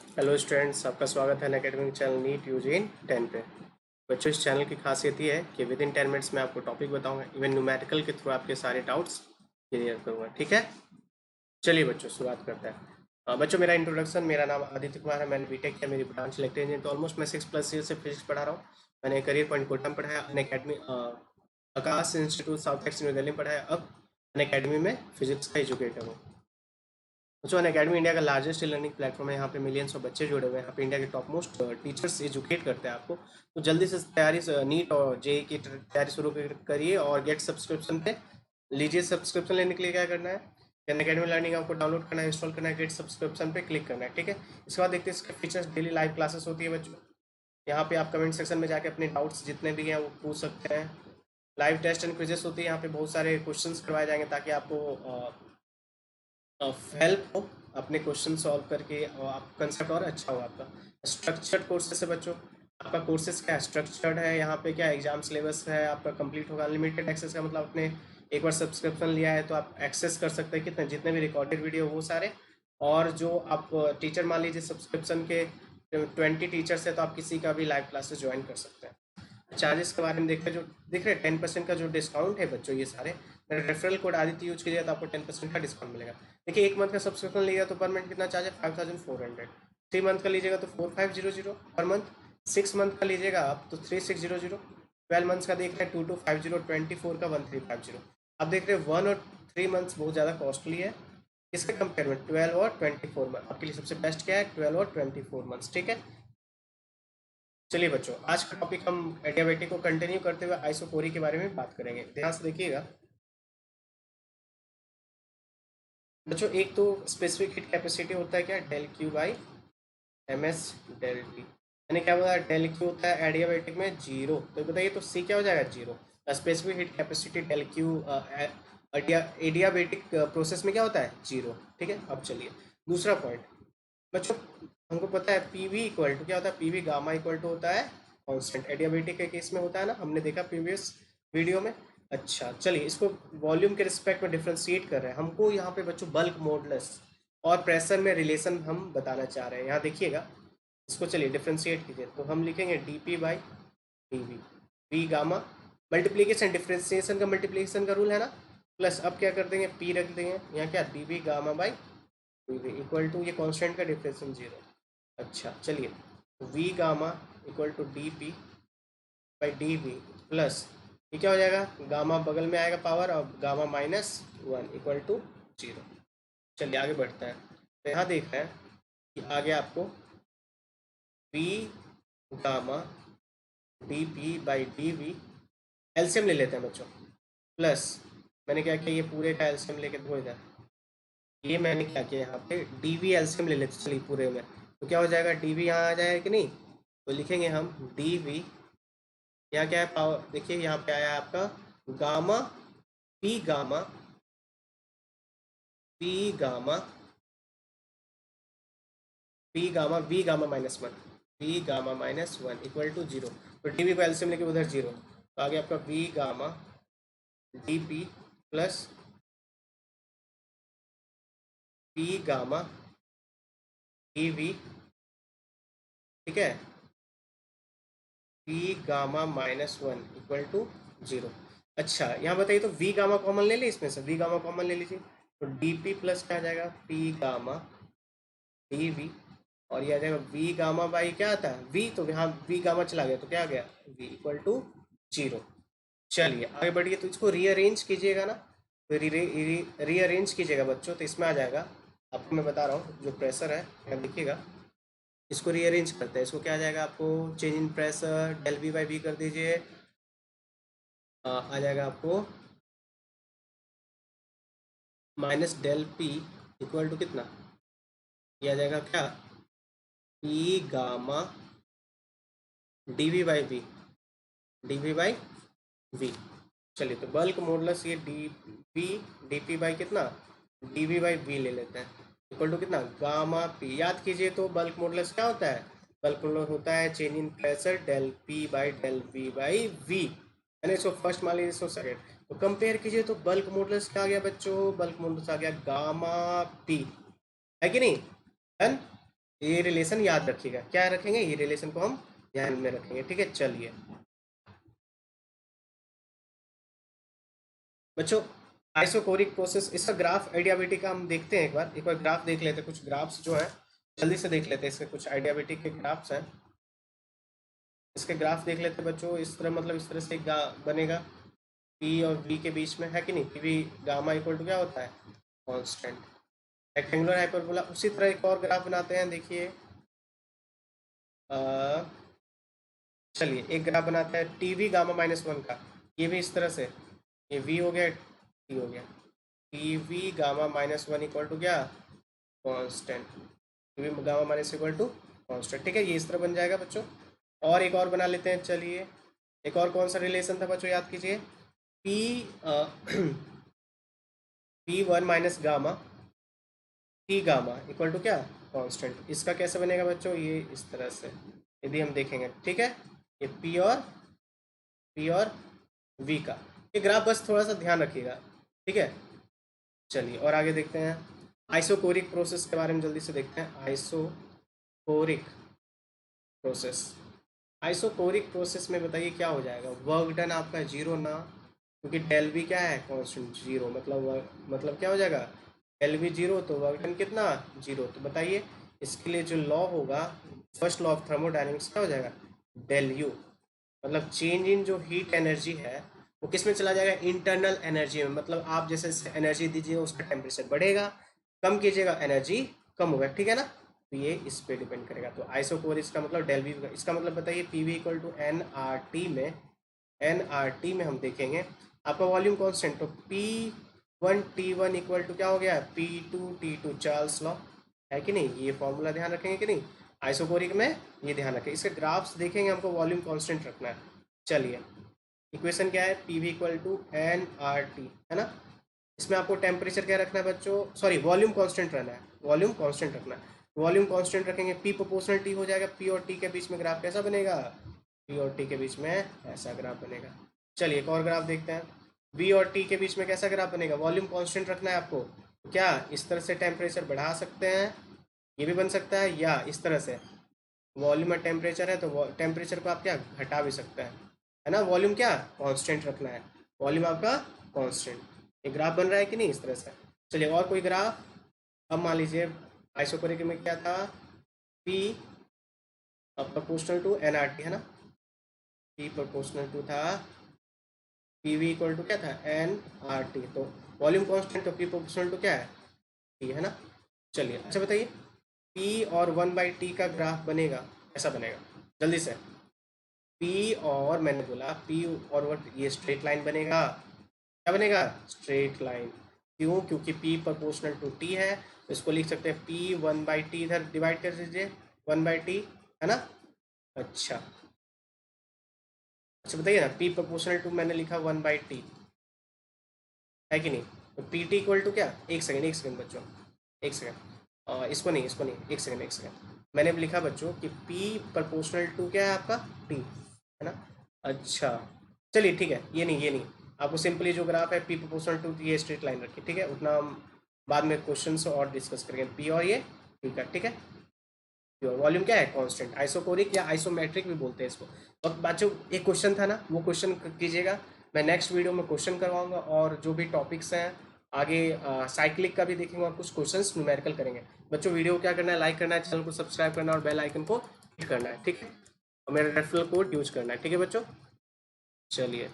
Hello students, आपका स्वागत है अनअकैडमिक चैनल नीट यूजी इन 10 पे। बच्चों, इस चैनल की खासियत ये है कि विद इन 10 मिनट्स में आपको टॉपिक बताऊंगा, इवन न्यूमेरिकल के थ्रू आपके सारे डाउट्स क्लियर करूंगा। ठीक है, चलिए बच्चों शुरुआत करते हैं। बच्चों, मेरा इंट्रोडक्शन, मेरा नाम आदित्य कुमार है। मैंने बीटेक किया, मेरी ब्रांच इलेक्ट्रिकल इंजीनियरिंग। तो ऑलमोस्ट मैं 6+ ईयर से फिजिक्स पढ़ा रहा हूँ। मैंने करियर पॉइंट कोटा में पढ़ाया, अनअकैडमी आकाश इंस्टीट्यूट साउथ एक्स न्यू दिल्ली में पढ़ाया। अब अनअकैडमी में फिजिक्स का एजुकेटर हूँ। बच्चों, अनअकैडमी इंडिया का लार्जेस्ट लर्निंग प्लेटफॉर्म है। यहाँ पे मिलियंस ऑफ बच्चे जुड़े हुए हैं। यहाँ पे इंडिया के टॉप मोस्ट टीचर्स एजुकेट करते हैं आपको। तो जल्दी से तैयारी, नीट और जेई की तैयारी शुरू करिए और गेट सब्सक्रिप्शन पे लीजिए। सब्सक्रिप्शन लेने के लिए क्या करना है, अनअकैडमी लर्निंग आपको डाउनलोड करना है, इंस्टॉल करना है, गेट सब्सक्रिप्शन पे क्लिक करना है। ठीक है, इसके बाद देखते हैं इसके फीचर्स। डेली लाइव क्लासेस होती है बच्चों। यहाँ पे आप कमेंट सेक्शन में जाके अपने डाउट्स जितने भी हैं वो पूछ सकते हैं। लाइव टेस्ट एंड क्विजेस होती है। यहाँ पे बहुत सारे क्वेश्चंस करवाए जाएंगे ताकि आपको हेल्प हो अपने क्वेश्चन सॉल्व करके, और आप कंसेप्ट और अच्छा हो आपका। स्ट्रक्चर्ड कोर्सेस है बच्चों। आपका कोर्सेज क्या स्ट्रक्चर्ड है, यहाँ पे क्या एग्जाम सिलेबस है आपका कंप्लीट होगा। अनलिमिटेड एक्सेस का मतलब आपने एक बार सब्सक्रिप्शन लिया है तो आप एक्सेस कर सकते हैं कितने, जितने भी रिकॉर्डेड वीडियो वो सारे। और जो आप टीचर, मान लीजिए सब्सक्रिप्शन के 20 टीचर्स है तो आप किसी का भी लाइव क्लासेस ज्वाइन कर सकते हैं। चार्जेस के बारे में देखते हैं, जो दिख रहे हैं 10% का जो डिस्काउंट है बच्चों, ये सारे रेफरल कोड आदित्य यूज कीजिएगा तो आपको 10% का डिस्काउंट मिलेगा। देखिए, एक मंथ का सब्सक्रिप्शन लीजिएगा तो पर मंथ कितना चार्ज है, 5400। 3 मंथ का लीजिएगा तो 4500 पर मंथ। 6 मंथ का लीजिएगा आप तो 3600। 12 मंथ्स का देख रहे हैं 2250। 24 का 1350। आप देख रहे हैं 1 और 3 मंथ्स बहुत ज़्यादा कॉस्टली है। इसके कंपेयर में 12 और 24 मंथ आपके लिए सबसे बेस्ट क्या है, 12 और 24 मंथ्स। ठीक है, चलिए बच्चों, आज का टॉपिक हम एडियाबेटिक को कंटिन्यू करते हुए आइसोकोरी के बारे में बात करेंगे। ध्यान से देखिएगा बच्चों। एक तो स्पेसिफिक हीट कैपेसिटी होता है क्या, del Q by M S del T. यानी क्या होता है, डेल क्यू होता है एडियाबेटिक में 0। तो बताइए तो सी क्या हो जाएगा, 0। Specific heat capacity del Q adiabatic process में क्या होता है, 0। ठीक है, अब चलिए दूसरा पॉइंट बच्चों। हमको पता है पीवी इक्वल टू क्या होता है, पीवी गामा इक्वल टू होता है कांस्टेंट। एडियाबेटिक के केस में होता है ना, हमने देखा प्रीवियस वीडियो में। अच्छा चलिए, इसको वॉल्यूम के रिस्पेक्ट में डिफ्रेंशिएट कर रहे हैं। हमको यहाँ पे बच्चों बल्क मॉडुलस और प्रेशर में रिलेशन हम बताना चाह रहे हैं। यहाँ देखिएगा, इसको चलिए डिफ्रेंशिएट कीजिए तो हम लिखेंगे D P by D V. V gamma multiplication, differentiation का मल्टीप्लीकेशन का रूल है ना। प्लस अब क्या कर देंगे, पी रख देंगे यहाँ, क्या D V gamma by equal to, ये कांस्टेंट का डिफरेंशियल 0। अच्छा चलिए, V gamma equal to D P by D V plus, ये क्या हो जाएगा, गामा बगल में आएगा पावर, और गामा -1 इक्वल टू 0। चलिए आगे बढ़ते हैं। तो यहाँ देख रहे हैं कि आगे आपको V gamma D P by D V LCM ले लेते हैं बच्चों। प्लस मैंने क्या किया, ये पूरे का एलसीएम लेके दो इधर। ये मैंने क्या किया, यहाँ पे डी वी एलसीएम ले लेते चलिए पूरे में। तो क्या हो जाएगा, डी वी यहाँ आ जाएगा कि नहीं। तो लिखेंगे हम डी वी, यहाँ क्या है पावर, देखिए यहाँ पे आया आपका gamma P gamma, P gamma, P gamma V gamma -1, V gamma -1 equal to 0। तो डी वी को एलसीएम लेके उधर 0, तो आगे आपका V gamma D P plus P gamma D V. ठीक है, पी गामा -1 इक्वल टू 0। अच्छा यहाँ बताइए तो वी गामा कॉमन ले ली, इसमें से वी गामा कॉमन ले लीजिए तो डी पी प्लस क्या आ जाएगा, पी गामा डी वी। और ये आ जाएगा वी गामा बाई क्या आता है, वी, तो यहाँ वी गामा चला गया तो क्या आ गया, वी इक्वल टू 0। चलिए आगे बढ़िए, तो इसको रीअरेंज कीजिएगा ना। तो रीअरेंज कीजिएगा बच्चों, तो इसमें आ जाएगा, आपको मैं बता रहा हूँ जो प्रेशर है, यहाँ देखिएगा, इसको रीअरेंज करते हैं। इसको क्या आ जाएगा आपको, change in pressure del V by V कर दीजिए। आ जाएगा आपको minus del P equal to कितना, ये आ जाएगा क्या, P gamma D V by V, D V by V. चलिए तो बल्क मॉडुलस ये D V D P by कितना, डी वी बाई वी ले लेते हैं, इक्वल टू कितना, गामा पी। याद कीजिए तो बल्क मॉडुलस क्या होता है, बल्क मॉडुलस होता है change in pressure del P by del V by V. यानी इसको फर्स्ट मान लीजिए, इसको सेकेंड। तो कंपेयर कीजिए तो बल्क मॉडुलस क्या आ गया बच्चों, बल्क मॉडुलस आ गया गामा पी, है कि नहीं, डन। ये रिलेशन याद रखिएगा, क्या रखेंगे, ये रिलेशन को हम ध्यान में रखेंगे, ठीक है। चलिए बच्चों, आइसोकोरिक प्रोसेस, इसका ग्राफ एडियाबेटिक का हम देखते हैं, एक बार ग्राफ देख लेते हैं, कुछ ग्राफ्स जो है जल्दी से देख लेते हैं, इसके कुछ एडियाबेटिक के ग्राफ्स हैं, इसके ग्राफ देख लेते हैं बच्चों। इस तरह मतलब इस तरह से बनेगा, पी और वी के बीच में है कि नहीं, P V gamma equal to क्या होता है, कांस्टेंट, रेक्टेंगुलर हाइपरबोला। उसी तरह एक और ग्राफ बनाते हैं, देखिए चलिए एक ग्राफ बनाते हैं टी वी गामा -1 का, ये भी इस तरह से, ये वी हो गया, टी हो गया, T V gamma -1 equal to क्या, constant, T V gamma minus equal to constant, ठीक है, ये इस तरह बन जाएगा बच्चों। और एक और बना लेते हैं, चलिए एक और कौन सा रिलेशन था बच्चों, याद कीजिए, P P one minus gamma T gamma equal to क्या, कांस्टेंट। इसका कैसे बनेगा बच्चों, ये इस तरह से यदि हम देखेंगे, ठीक है, ये पी और वी का ये ग्राफ, बस थोड़ा सा ध्यान रखिएगा, ठीक है। चलिए और आगे देखते हैं, आइसोकोरिक प्रोसेस के बारे में जल्दी से देखते हैं। आइसोकोरिक प्रोसेस, आइसोकोरिक प्रोसेस में बताइए क्या हो जाएगा, वर्क डन आपका जीरो ना, क्योंकि डेल वी क्या है, कांस्टेंट जीरो, मतलब क्या हो जाएगा, डेल वी जीरो, तो वर्क डन कितना, जीरो। तो बताइए इसके लिए जो लॉ होगा, फर्स्ट लॉ ऑफ थर्मोडायनेमिक्स क्या हो जाएगा, डेल यू, मतलब चेंज इन जो हीट एनर्जी है वो किस में चला जाएगा, इंटरनल एनर्जी में, मतलब आप जैसे एनर्जी दीजिएगा उसका टेम्परेचर बढ़ेगा, कम कीजिएगा एनर्जी कम होगा, ठीक है ना। तो ये इस पे डिपेंड करेगा। तो आइसोकोर इसका मतलब डेल वी, इसका मतलब बताइए P V equal to N R T में, एन आर टी में हम देखेंगे आपका वॉल्यूम कॉन्स्टेंट, तो P one T one equal to क्या हो गया, P two T two, Charles law है कि नहीं, ये फॉर्मूला ध्यान रखेंगे कि नहीं, आइसोकोरिक में ये ध्यान रखें। इसके ग्राफ्स देखेंगे, हमको वॉल्यूम कांस्टेंट रखना है। चलिए इक्वेशन क्या है, P V equal to N R T, है ना, इसमें आपको टेम्परेचर क्या रखना है बच्चों, सॉरी वॉल्यूम कांस्टेंट रहना है, वॉल्यूम कांस्टेंट रखना है, वॉल्यूम कांस्टेंट रखेंगे, पी प्रोपोर्शनल टी हो जाएगा, पी और टी के बीच में ग्राफ कैसा बनेगा, पी और टी के बीच में ऐसा ग्राफ बनेगा। चलिए एक और ग्राफ देखते हैं, वी और टी के बीच में कैसा ग्राफ बनेगा, वॉल्यूम कांस्टेंट रखना है आपको, क्या इस तरह से टेम्परेचर बढ़ा सकते हैं, ये भी बन सकता है, या इस तरह से वॉल्यूम और टेम्परेचर है तो टेम्परेचर को आप क्या घटा भी सकते हैं, है ना, वॉल्यूम क्या कांस्टेंट रखना है, वॉल्यूम आपका कांस्टेंट। एक ग्राफ बन रहा है कि नहीं इस तरह से। चलिए और कोई ग्राफ, अब मान लीजिए आइसोकोरिक में क्या था, P proportional to N R T, है ना, पी प्रोपोर्शनल टू था, पी वी इक्वल टू क्या था, एन आर टी, तो वॉल्यूम कांस्टेंट, तो पी प्रोपोर्शनल टू क्या है, टी, है ना। चलिए अच्छा बताइए, पी और 1/t का ग्राफ बनेगा, ऐसा बनेगा, जल्दी से, पी और मैंने बोला पी और वन, ये स्ट्रेट लाइन बनेगा, क्या बनेगा, स्ट्रेट लाइन, क्यों, क्योंकि पी प्रोपोर्शनल टू टी है, तो इसको लिख सकते हैं पी 1/t, इधर डिवाइड कर दीजिए 1/t, है ना। अच्छा अच्छा बताइए ना, पी प्रोपोर्शनल टू मैंने लिखा 1/t, है कि नहीं, तो पी टी इक्वल टू क्या, एक सेकंड बच्चों, एक सेकंड, इसको नहीं, एक सेकंड, मैंने भी लिखा बच्चों कि P प्रोपोर्शनल टू क्या है आपका, T, है ना। अच्छा चलिए ठीक है, ये नहीं आपको सिंपली जो ग्राफ है P प्रोपोर्शनल टू, ये स्ट्रेट लाइन रखिए, ठीक है, उतना हम बाद में क्वेश्चन और डिस्कस करेंगे, P और ये ठीक है, ठीक है। वॉल्यूम क्या है, कांस्टेंट, आइसोकोरिक या आइसोमेट्रिक भी बोलते हैं इसको। तो बच्चों एक क्वेश्चन था ना, वो क्वेश्चन कीजिएगा, मैं नेक्स्ट वीडियो में क्वेश्चन करवाऊंगा, और जो भी टॉपिक्स हैं आगे साइक्लिक का भी देखेंगे, और कुछ क्वेश्चंस न्यूमेरिकल करेंगे। बच्चों वीडियो को क्या करना है, लाइक करना है, चैनल को सब्सक्राइब करना है, और बेल आइकन को हिट करना है, ठीक है, और मेरा रेफरल कोड यूज करना है, ठीक है बच्चों। चलिए।